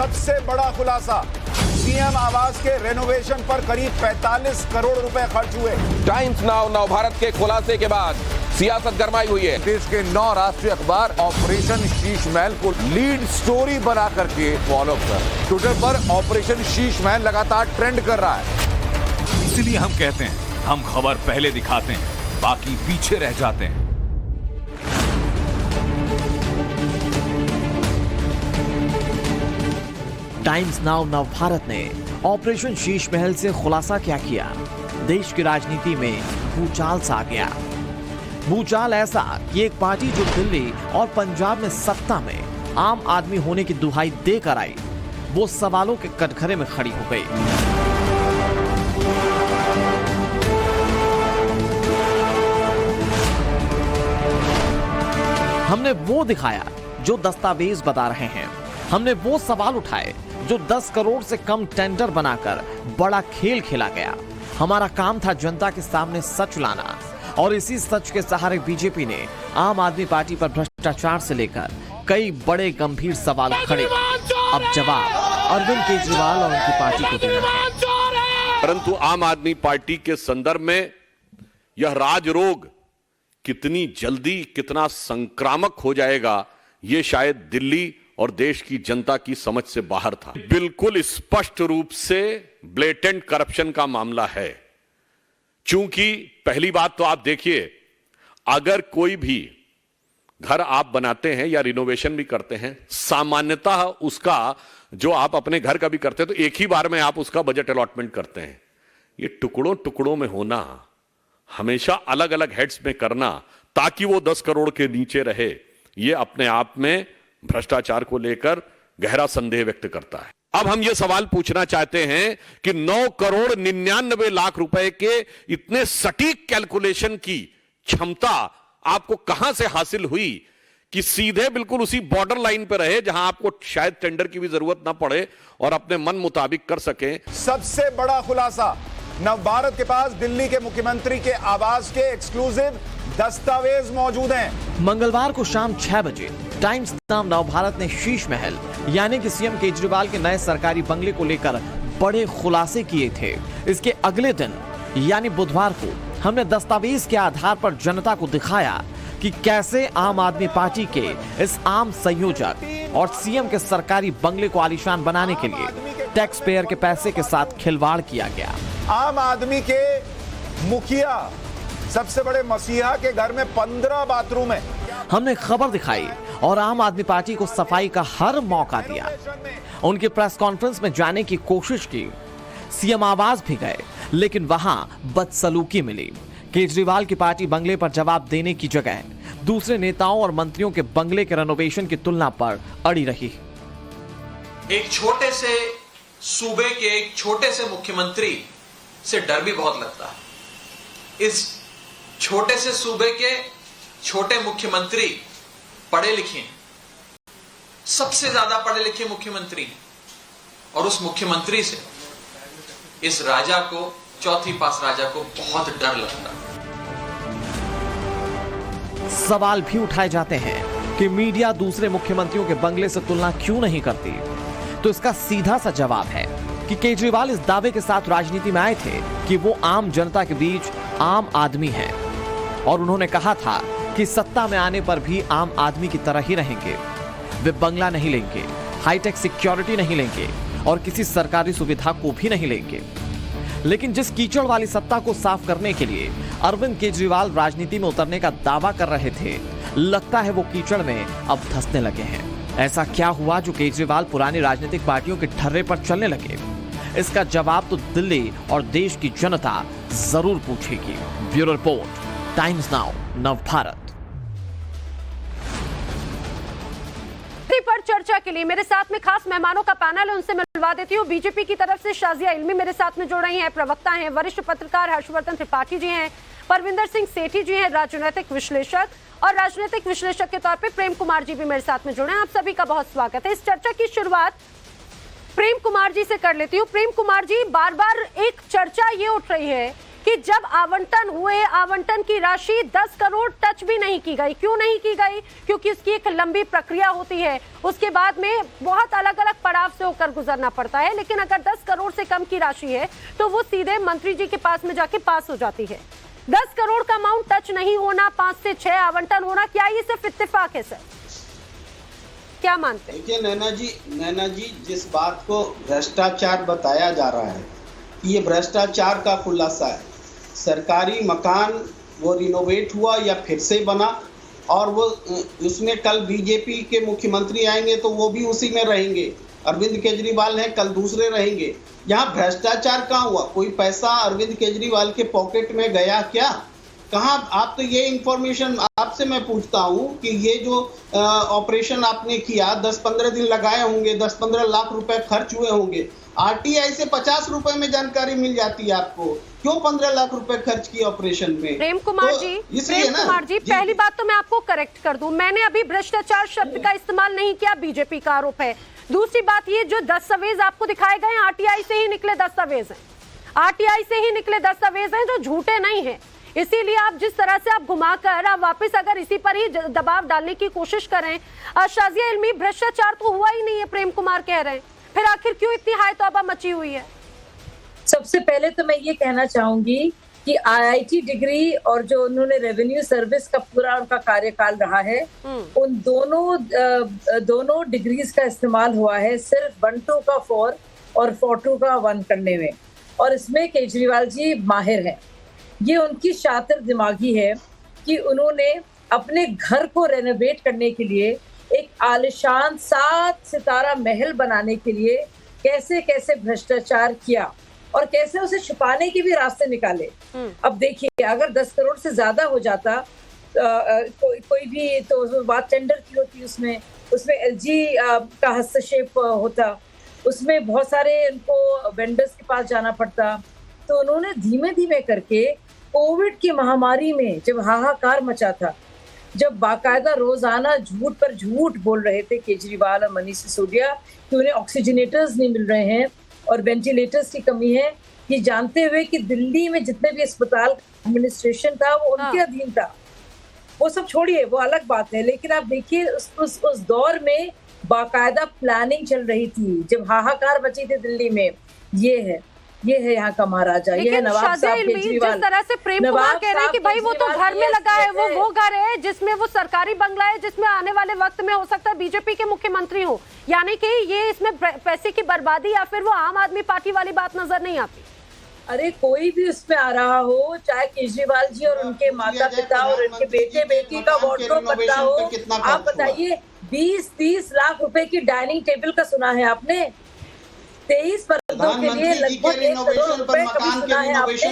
सबसे बड़ा खुलासा, सीएम आवास के रेनोवेशन पर करीब 45 करोड़ रुपए खर्च हुए। टाइम्स नाउ नवभारत के खुलासे के बाद सियासत गरमाई हुई है। देश के 9 राष्ट्रीय अखबार ऑपरेशन शीश महल को लीड स्टोरी बना करके फॉलो कर ट्विटर पर ऑपरेशन शीश महल लगातार ट्रेंड कर रहा है। इसलिए हम कहते हैं, हम खबर पहले दिखाते हैं, बाकी पीछे रह जाते हैं। टाइम्स नाउ नवभारत ने ऑपरेशन शीश महल से खुलासा क्या किया? देश की राजनीति में भूचाल सा आ गया। भूचाल ऐसा कि एक पार्टी जो दिल्ली और पंजाब में सत्ता में आम आदमी होने की दुहाई देकर आई, वो सवालों के कटघरे में खड़ी हो गई। हमने वो दिखाया जो दस्तावेज बता रहे हैं। हमने वो सवाल उठाए जो 10 करोड़ से कम टेंडर बनाकर बड़ा खेल खेला गया। हमारा काम था जनता के सामने सच लाना, और इसी सच के सहारे बीजेपी ने आम आदमी पार्टी पर भ्रष्टाचार से लेकर कई बड़े गंभीर सवाल खड़े किए। अब जवाब अरविंद केजरीवाल और उनकी पार्टी को देना है। परंतु आम आदमी पार्टी के संदर्भ में यह राजरोग कितनी जल्दी, कितना संक्रामक हो जाएगा, यह शायद दिल्ली और देश की जनता की समझ से बाहर था। बिल्कुल स्पष्ट रूप से ब्लेटेंट करप्शन का मामला है। चूंकि पहली बात तो आप देखिए, अगर कोई भी घर आप बनाते हैं या रिनोवेशन भी करते हैं, सामान्यतः उसका जो आप अपने घर का भी करते हैं तो एक ही बार में आप उसका बजट अलॉटमेंट करते हैं। ये टुकड़ों टुकड़ों में होना, हमेशा अलग अलग हेड्स में करना ताकि वो 10 करोड़ के नीचे रहे, ये अपने आप में भ्रष्टाचार को लेकर गहरा संदेह व्यक्त करता है। अब हम ये सवाल पूछना चाहते हैं कि 9 करोड़ 99 लाख रुपए के इतने सटीक कैलकुलेशन की क्षमता आपको कहां से हासिल हुई कि सीधे बिल्कुल उसी बॉर्डर लाइन पर रहे जहां आपको शायद टेंडर की भी जरूरत ना पड़े और अपने मन मुताबिक कर सकें। सबसे बड़ा खुलासा, नवभारत के पास दिल्ली के मुख्यमंत्री के आवास के एक्सक्लूसिव दस्तावेज मौजूद हैं। मंगलवार को शाम 6 बजे टाइम्स नाउ नवभारत ने शीश महल यानी कि सीएम केजरीवाल के नए सरकारी बंगले को लेकर बड़े खुलासे किए थे। इसके अगले दिन यानी बुधवार को हमने दस्तावेज के आधार पर जनता को दिखाया कि कैसे आम आदमी पार्टी के इस आम संयोजक और सीएम के सरकारी बंगले को आलीशान बनाने के लिए टैक्स पेयर के पैसे के साथ खिलवाड़ किया गया। आम आदमी के मुखिया, सबसे बड़े मसीहा के घर में 15 बाथरूम है। हमने खबर दिखाई और आम आदमी पार्टी को सफाई का हर मौका दिया। उनकी प्रेस कॉन्फ्रेंस में जाने की कोशिश की, सीएम आवास भी गए, लेकिन वहां बदसलूकी मिली। केजरीवाल की पार्टी बंगले पर जवाब देने की जगह दूसरे नेताओं और मंत्रियों के बंगले के रेनोवेशन की तुलना पर अड़ी रही। एक छोटे से सूबे के एक छोटे से मुख्यमंत्री से डर भी बहुत लगता है। इस छोटे से सूबे के छोटे मुख्यमंत्री पढ़े लिखे, सबसे ज्यादा पढ़े लिखे मुख्यमंत्री, और उस मुख्यमंत्री से इस राजा को, चौथी पास राजा को बहुत डर लगता है। सवाल भी उठाए जाते हैं कि मीडिया दूसरे मुख्यमंत्रियों के बंगले से तुलना क्यों नहीं करती। तो इसका सीधा सा जवाब है कि केजरीवाल इस दावे के साथ राजनीति में आए थे कि वो आम जनता के बीच आम आदमी हैं, और उन्होंने कहा था कि सत्ता में आने पर भी आम आदमी की तरह ही रहेंगे। वे बंगला नहीं लेंगे, हाईटेक सिक्योरिटी नहीं लेंगे और किसी सरकारी सुविधा को भी नहीं लेंगे। लेकिन जिस कीचड़ वाली सत्ता को साफ करने के लिए अरविंद केजरीवाल राजनीति में उतरने का दावा कर रहे थे, लगता है वो कीचड़ में अब धंसने लगे हैं। ऐसा क्या हुआ जो केजरीवाल पुरानी राजनीतिक पार्टियों के ठर्रे पर चलने लगे? इसका जवाब तो दिल्ली और देश की जनता जरूर पूछेगी। Bureau report, Times Now Navbharat. पर चर्चा के लिए मेरे साथ में खास मेहमानों का पैनल है, उनसे मिलवा देती हूँ। बीजेपी की तरफ से शाजिया इल्मी मेरे साथ में जुड़ रही हैं, प्रवक्ता हैं, वरिष्ठ पत्रकार हर्षवर्धन त्रिपाठी जी हैं, परविंदर सिंह सेठी जी हैं, राजनीतिक विश्लेषक, और राजनीतिक विश्लेषक के तौर पे प्रेम कुमार जी भी मेरे साथ में जुड़े हैं। आप सभी का बहुत स्वागत है। इस चर्चा की शुरुआत प्रेम कुमार जी से कर लेती हूँ। प्रेम कुमार जी, बार बार एक चर्चा ये उठ रही है कि जब आवंटन हुए, आवंटन की राशि 10 करोड़ टच भी नहीं की गई। क्यों नहीं की गई? क्योंकि उसकी एक लंबी प्रक्रिया होती है, उसके बाद में बहुत अलग अलग पड़ाव से होकर गुजरना पड़ता है। लेकिन अगर 10 करोड़ से कम की राशि है तो वो सीधे मंत्री जी के पास में जाके पास हो जाती है। 10 करोड़ का अमाउंट टच नहीं होना, 5 से 6 आवंटन होना, क्या ये सिर्फ इत्तेफाक है सर? क्या मानते हैं? देखिए नैना जी, जिस बात को भ्रष्टाचार बताया जा रहा है, ये भ्रष्टाचार का खुलासा है। सरकारी मकान वो रिनोवेट हुआ या फिर से बना, और वो उसमें कल बीजेपी के मुख्यमंत्री आएंगे तो वो भी उसी में रहेंगे। अरविंद केजरीवाल हैं, कल दूसरे रहेंगे। यहाँ भ्रष्टाचार कहाँ हुआ? कोई पैसा अरविंद केजरीवाल के पॉकेट में गया क्या? कहाँ? आप तो ये इंफॉर्मेशन आपसे मैं पूछता हूँ कि ये जो ऑपरेशन आपने किया, 10-15 दिन लगाए होंगे, 10-15 लाख रुपए खर्च हुए होंगे। आरटीआई से 50 रुपए में जानकारी मिल जाती है आपको, क्यों 15 लाख रुपए खर्च किए ऑपरेशन में? प्रेम कुमार जी, पहली बात तो मैं आपको करेक्ट कर दूं, मैंने अभी भ्रष्टाचार शब्द का इस्तेमाल नहीं किया, बीजेपी का आरोप है। दूसरी बात, ये जो दस्तावेज आपको दिखाए गए आरटीआई से ही निकले दस्तावेज हैं, आरटीआई से ही निकले दस्तावेज हैं जो झूठे नहीं हैं। इसीलिए आप जिस तरह से आप घुमाकर आप वापस अगर इसी पर ही दबाव डालने की कोशिश करें, शाजिया इल्मी भ्रष्टाचार तो हुआ ही नहीं है, प्रेम कुमार कह रहे हैं, फिर आखिर क्यों इतनी हाय तौबा मची हुई है? सबसे पहले तो मैं ये कहना चाहूंगी कि आईआईटी डिग्री और जो उन्होंने रेवेन्यू सर्विस का पूरा उनका कार्यकाल रहा है, उन दोनों डिग्रीज का इस्तेमाल हुआ है सिर्फ 1-2 का 4 और 4-2 का 1 करने में, और इसमें केजरीवाल जी माहिर हैं। ये उनकी शातिर दिमागी है कि उन्होंने अपने घर को रेनोवेट करने के लिए, एक आलिशान 7 सितारा महल बनाने के लिए कैसे कैसे भ्रष्टाचार किया और कैसे उसे छुपाने के भी रास्ते निकाले। अब देखिए, अगर 10 करोड़ से ज्यादा हो जाता कोई भी, तो बात टेंडर की होती, उसमें एलजी का हस्तक्षेप होता, उसमें बहुत सारे उनको वेंडर्स के पास जाना पड़ता। तो उन्होंने धीमे धीमे करके कोविड की महामारी में जब हाहाकार मचा था, जब बाकायदा रोजाना झूठ पर झूठ बोल रहे थे केजरीवाल और मनीष सिसोदिया कि उन्हें ऑक्सीजनेटर्स नहीं मिल रहे हैं और वेंटिलेटर्स की कमी है, ये जानते हुए कि दिल्ली में जितने भी अस्पताल एडमिनिस्ट्रेशन था वो उनके अधीन था, वो सब छोड़िए, वो अलग बात है। लेकिन आप देखिए उस दौर में बाकायदा प्लानिंग चल रही थी, जब हाहाकार मची थी दिल्ली में। ये है यहाँ का महाराजा, ये है नवाब साहब केजरीवाल। जिस तरह से प्रेम कुमार कह रहे हैं कि भाई वो तो घर में लगा है, वो घर है जिसमें वो सरकारी बंगला है, जिसमें आने वाले वक्त में हो सकता है बीजेपी के मुख्यमंत्री हो, यानी कि ये इसमें पैसे की बर्बादी या फिर वो आम आदमी पार्टी वाली बात नजर नहीं आती। अरे कोई भी उसमें आ रहा हो, चाहे केजरीवाल जी और उनके माता पिता और उनके बेटे बेटी का वार्डरोब बनता हो, आप बताइए 20-30 लाख रुपए की डाइनिंग टेबल का सुना है आपने? 23 पर्दों के लिए लगभग 1 करोड़ रुपए कभी सुना है आपने?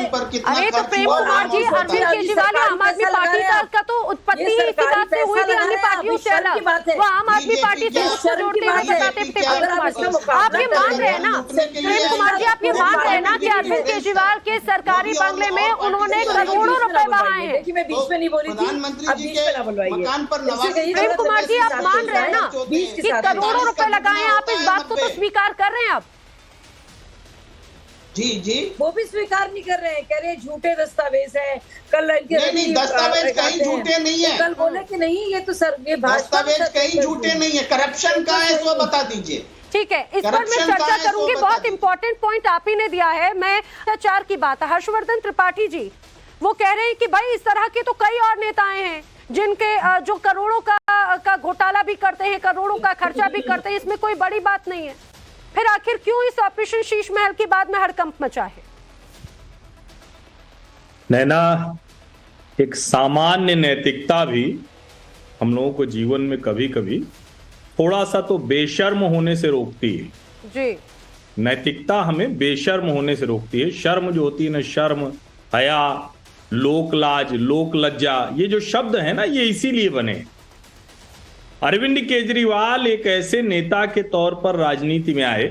अरे तो प्रेम कुमार जी, अरविंद केजरीवाल आम आदमी पार्टी का तो उत्पत्ति ही इसी बात से हुई थी, अन्य पार्टियों से अलग, वो आम आदमी पार्टी से उसको जोड़ते हुए बताते थे। आप ये मान रहे हैं ना प्रेम कुमार जी, आप ये मान रहे हैं ना कि अरविंद केजरीवाल के सरकारी बंगले में उन्होंने करोड़ों रुपए बहाए हैं? मैं बीच में नहीं बोली थी, अब बीच में ना बुलवाइए। प्रेम कुमार जी, आप मान रहे हैं ना कि करोड़ों रुपए लगाए हैं, आप इस बात को तो स्वीकार कर रहे हैं? आप जी वो भी स्वीकार नहीं कर रहे हैं, कह रहे हैं झूठे दस्तावेज हैं। कल नहीं, दस्तावेज कहीं झूठे नहीं है, कल बोले कि नहीं ये तो सर ये दस्तावेज कहीं झूठे नहीं है, करप्शन का है, इसको बता दीजिए। ठीक है, इस पर मैं चर्चा करूंगी, बहुत इंपॉर्टेंट पॉइंट आप ही ने दिया है। मैं भ्रष्टाचार की बात है, हर्षवर्धन त्रिपाठी जी वो कह रहे हैं कि भाई इस तरह के तो कई और नेताएं हैं जिनके जो करोड़ों का घोटाला भी करते हैं, करोड़ों का खर्चा भी करते हैं, इसमें कोई बड़ी बात नहीं है। फिर आखिर क्यों इस ऑपरेशन शीश महल के बाद में हड़कंप मचा है? नैना, एक सामान्य नैतिकता भी हम लोगों को जीवन में कभी कभी थोड़ा सा तो बेशर्म होने से रोकती है जी। नैतिकता हमें बेशर्म होने से रोकती है। शर्म जो होती है ना, शर्म, हया, लोक लाज, लोक लज्जा, ये जो शब्द है ना, ये इसीलिए बने। अरविंद केजरीवाल एक ऐसे नेता के तौर पर राजनीति में आए,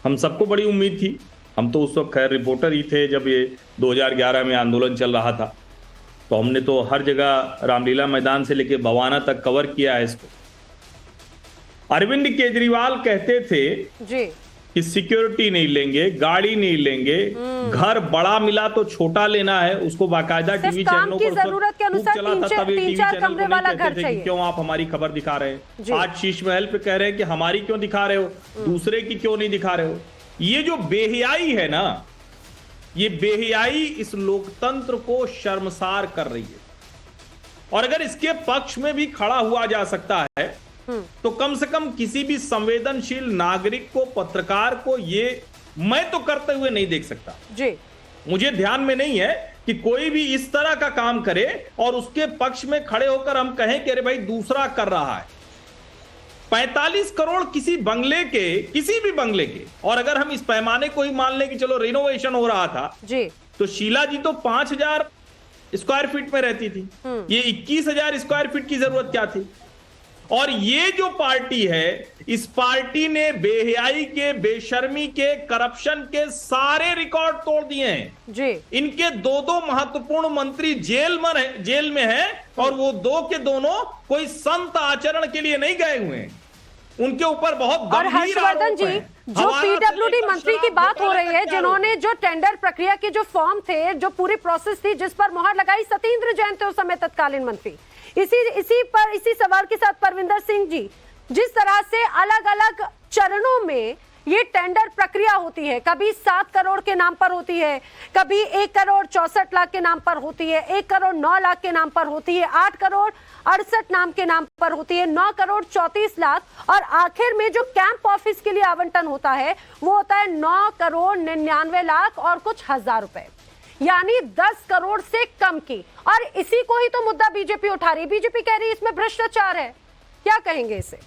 हम सबको बड़ी उम्मीद थी। हम तो उस वक्त खैर रिपोर्टर ही थे जब ये 2011 में आंदोलन चल रहा था, तो हमने तो हर जगह रामलीला मैदान से लेके बवाना तक कवर किया है इसको। अरविंद केजरीवाल कहते थे जी कि सिक्योरिटी नहीं लेंगे, गाड़ी नहीं लेंगे, घर बड़ा मिला तो छोटा लेना है, उसको बाकायदा टीवी चैनलों पर जरूरत के अनुसार तीन चार कमरे वाला घर चाहिए। क्यों आप हमारी खबर दिखा रहे हैं? आज शीश महल पे कह रहे हैं कि हमारी क्यों दिखा रहे हो, दूसरे की क्यों नहीं दिखा रहे हो? ये जो बेहयाई है ना, ये बेहयाई इस लोकतंत्र को शर्मसार कर रही है। और अगर इसके पक्ष में भी खड़ा हुआ जा सकता है तो कम से कम किसी भी संवेदनशील नागरिक को, पत्रकार को, ये मैं तो करते हुए नहीं देख सकता जी। मुझे ध्यान में नहीं है कि कोई भी इस तरह का काम करे और उसके पक्ष में खड़े होकर हम कहें कि अरे भाई दूसरा कर रहा है। 45 करोड़ किसी बंगले के, किसी भी बंगले के, और अगर हम इस पैमाने को ही मान लें कि चलो रिनोवेशन हो रहा था जी, तो शीला जी तो 5000 स्क्वायर फीट में रहती थी, ये 21,000 स्क्वायर फीट की जरूरत क्या थी? और ये जो पार्टी है, इस पार्टी ने बेहयाई के, बेशर्मी के, करप्शन के सारे रिकॉर्ड तोड़ दिए हैं जी। इनके दो महत्वपूर्ण मंत्री जेल में हैं और वो दो के दोनों कोई संत आचरण के लिए नहीं गए हुए हैं। उनके ऊपर बहुत और हर्षवर्धन जी, जो पीडब्ल्यूडी मंत्री की बात हो रही है, जिन्होंने जो टेंडर प्रक्रिया के जो फॉर्म थे, जो पूरी प्रोसेस थी, जिस पर मुहर लगाई, सत्येंद्र जैन थे उस समय तत्कालीन मंत्री। इसी सवाल के साथ परविंदर सिंह जी, जिस तरह से अलग अलग चरणों में ये टेंडर प्रक्रिया होती है, कभी 7 करोड़ के नाम पर होती है, कभी 1 करोड़ 64 लाख के नाम पर होती है, 1 करोड़ 9 लाख के नाम पर होती है, 8 करोड़ 68 नाम के नाम पर होती है, 9 करोड़ 34 लाख, और आखिर में जो कैंप ऑफिस के लिए आवंटन होता है वो होता है 9 करोड़ 99 लाख और कुछ हजार रुपए, यानी 10 करोड़ से कम की। और इसी को ही तो मुद्दा बीजेपी उठा रही है। बीजेपी कह रही है इसमें भ्रष्टाचार है। क्या कहेंगे इसे?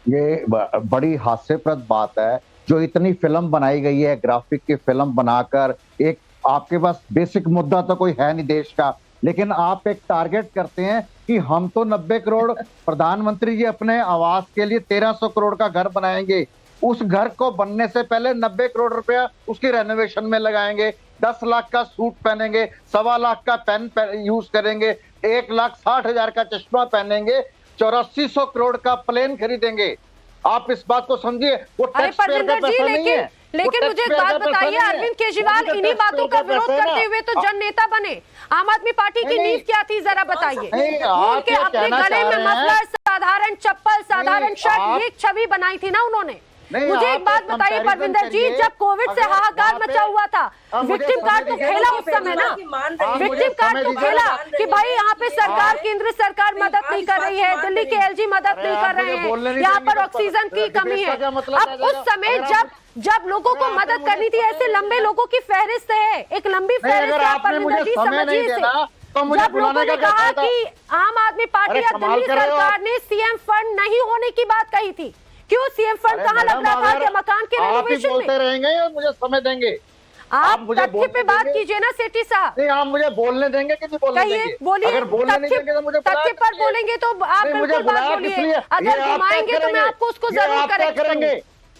ये बड़ी हास्यप्रद बात है। जो इतनी फिल्म बनाई गई है, ग्राफिक की फिल्म बनाकर, एक आपके पास बेसिक मुद्दा तो कोई है नहीं देश का, लेकिन आप एक टारगेट करते हैं कि हम तो 90 करोड़ प्रधानमंत्री जी अपने आवास के लिए 1300 करोड़ का घर बनाएंगे। उस घर को बनने से पहले 90 करोड़ रुपया उसकी रेनोवेशन में लगाएंगे, 10 लाख का सूट पहनेंगे, 1.25 लाख का पेन यूज करेंगे, 1,60,000 का चश्मा पहनेंगे, 8400 करोड़ का प्लेन खरीदेंगे। आप इस बात को समझिए, वो टैक्स पेयर का पैसा नहीं है। लेकिन मुझे एक बात बताइए, अरविंद केजरीवाल इन्हीं बातों का विरोध करते हुए तो जन नेता बने। आम आदमी पार्टी की नींव क्या थी, जरा बताइए। उनके अपने गले में मफलर, साधारण चप्पल, साधारण शर्ट, ये छवि बनाई थी ना उन्होंने। मुझे एक बात बताइए परविंदर जी, जब कोविड से हाहाकार मचा हुआ था, विक्टिम कार्ड तो खेला उस समय ना, विक्टिम कार्ड तो खेला कि भाई यहाँ पे सरकार, केंद्र सरकार मदद नहीं कर रही है, दिल्ली के एलजी मदद नहीं कर रहे हैं, यहाँ पर ऑक्सीजन की कमी है। अब उस समय जब लोगों को मदद करनी थी, ऐसे लंबे लोगों की फहरिस्त है, एक लंबी फहरिस्त है परविंदर जी, समझिए इसे। जब लोगों ने कहा कि आम आदमी पार्टी या दिल्ली सरकार ने सीएम फंड नहीं होने की बात कही थी, क्यों सीएम फंड कहाँ लग रहा था कि मकान के रेनोवेशन में? बोलते रहेंगे या मुझे समय देंगे? आप तथ्य पे बात कीजिए ना सेठी साहब। नहीं, आप मुझे बोलने देंगे कि नहीं बोलने देंगे? बोलिए। अगर बोलने नहीं देंगे तो मुझे तथ्य पर बोलेंगे तो आप बिल्कुल बात बोलिए, अगर घुमाएंगे तो मैं आपको उसको जरूर करेंगे।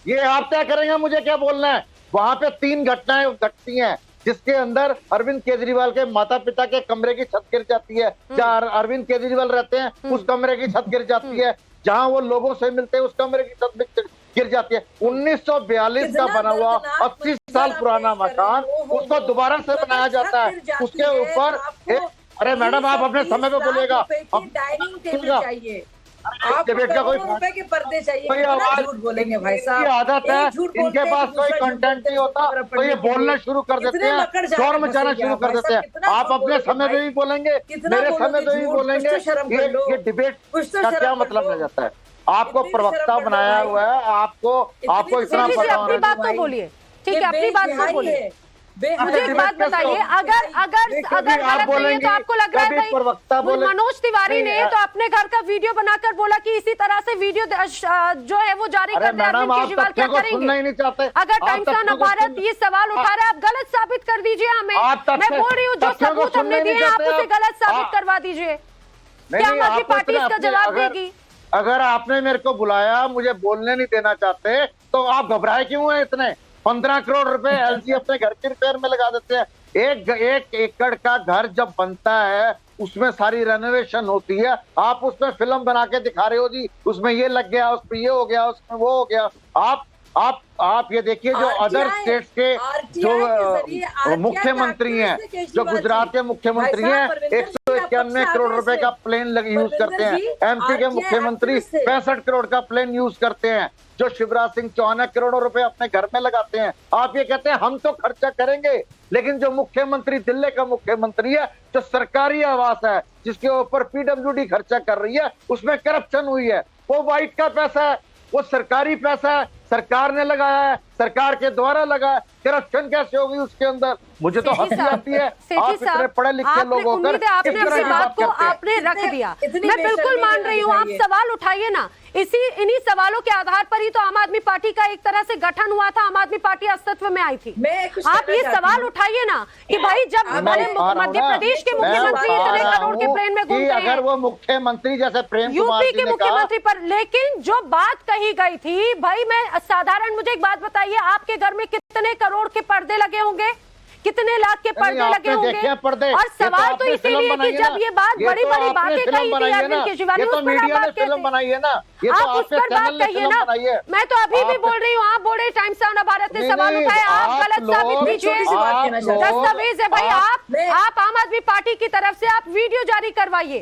ये आप क्या करेंगे, मुझे क्या बोलना है? वहाँ पे 3 घटनाएं घटती हैं, जिसके अंदर अरविंद केजरीवाल के माता पिता के कमरे की छत गिर जाती है, जहाँ अरविंद केजरीवाल रहते हैं उस कमरे की छत गिर जाती है, जहां वो लोगों से मिलते हैं उस कमरे की छत गिर जाती है। 1942 का बना हुआ 80 साल पुराना मकान, उसको दोबारा से बनाया जाता है। उसके ऊपर अरे मैडम, आप अपने समय पे बोलिएगा। डाइनिंग टेबल चाहिए, रुपए के पर्दे चाहिए, झूठ बोलेंगे भाई साहब। आदत है, इनके पास कोई कंटेंट नहीं होता तो ये बोलना शुरू कर देते हैं, शोर मचाना शुरू कर देते हैं। आप अपने समय पे भी बोलेंगे, मेरे समय पे भी बोलेंगे। ये डिबेट का क्या मतलब रह जाता है? आपको प्रवक्ता बनाया हुआ है, आपको इतना पता होना चाहिए। बात तो बोलिए, ठीक है, अपनी बात तो बोलिए। मुझे एक बात बताइए, अगर गलत नहीं है तो आपको लग रहा है भाई मनोज तिवारी ने तो अपने घर का वीडियो बनाकर बोला कि इसी तरह से वीडियो जो है वो जारी कर दे अरविंद केजरीवाल, क्या करेंगे? अगर टाइम्स ऑफ भारत ये सवाल उठा रहा है, आप गलत साबित कर दीजिए हमें। मैं बोल रही हूँ, जो सबूत हमने दिए हैं आप उसे गलत साबित करवा दीजिए। क्या आम आदमी पार्टी इसका जवाब देगी? अगर आपने मेरे को बुलाया, मुझे बोलने नहीं देना चाहते तो आप घबराए क्यों हैं इतने? 15 करोड़ रुपए एलजी अपने घर के रिपेयर में लगा देते हैं। एक एकड़ का घर जब बनता है उसमें सारी रेनोवेशन होती है, आप उसमें फिल्म बना के दिखा रहे हो जी, उसमें ये लग गया, उसमें ये हो गया, उसमें वो हो गया। आप ये देखिए जो अदर स्टेट्स के जो मुख्यमंत्री हैं, जो गुजरात के मुख्यमंत्री हैं, 191 करोड़ रुपए का प्लेन यूज करते हैं। एमपी के मुख्यमंत्री 65 करोड़ का प्लेन यूज करते हैं। जो शिवराज सिंह चौहान करोड़ों रुपए अपने घर में लगाते हैं। आप ये कहते हैं हम तो खर्चा करेंगे, लेकिन जो मुख्यमंत्री दिल्ली का मुख्यमंत्री है, जो सरकारी आवास है जिसके ऊपर पीडब्ल्यूडी खर्चा कर रही है, उसमें करप्शन हुई है। वो वाइट का पैसा है, वो सरकारी पैसा है, सरकार ने लगाया है, सरकार के द्वारा लगा। करप्शन कैसे होगी उसके अंदर? मुझे तो हंसी आती है। आप इतने पढ़े लिखे लोग होकर आपने अपनी बात को आपने रख दिया। मैं बिल्कुल मान रही हूँ, आप सवाल उठाइए ना। इन्हीं सवालों के आधार पर ही तो आम आदमी पार्टी का एक तरह से गठन हुआ था, आम आदमी पार्टी अस्तित्व में आई थी। आप ये सवाल उठाइए ना कि भाई जब मध्य प्रदेश के मुख्यमंत्री इतने करोड़ के प्लेन में घूमते हैं, अगर वो मुख्यमंत्री जैसे प्रेम कुमार यूपी के मुख्यमंत्री पर, लेकिन जो बात कही गई थी भाई, मैं साधारण, मुझे एक बात बताइए, आपके घर में कितने करोड़ के पर्दे लगे होंगे, कितने लाख के पर्दे लगे होंगे? और सवाल तो इसीलिए कि जब ये बात बड़ी बड़ी बातें कही थी अरविंद केजरीवाल, उस पर आप बात कहते हैं, आप उस पर बात कहिए ना। मैं तो अभी भी बोल रही हूँ, आप बोल रहे टाइम्स ऑफ भारत ने सवाल उठाए, आप गलत साबित कीजिए। दस्तावेज है भाई, आप आम आदमी पार्टी की तरफ से आप वीडियो जारी करवाइए।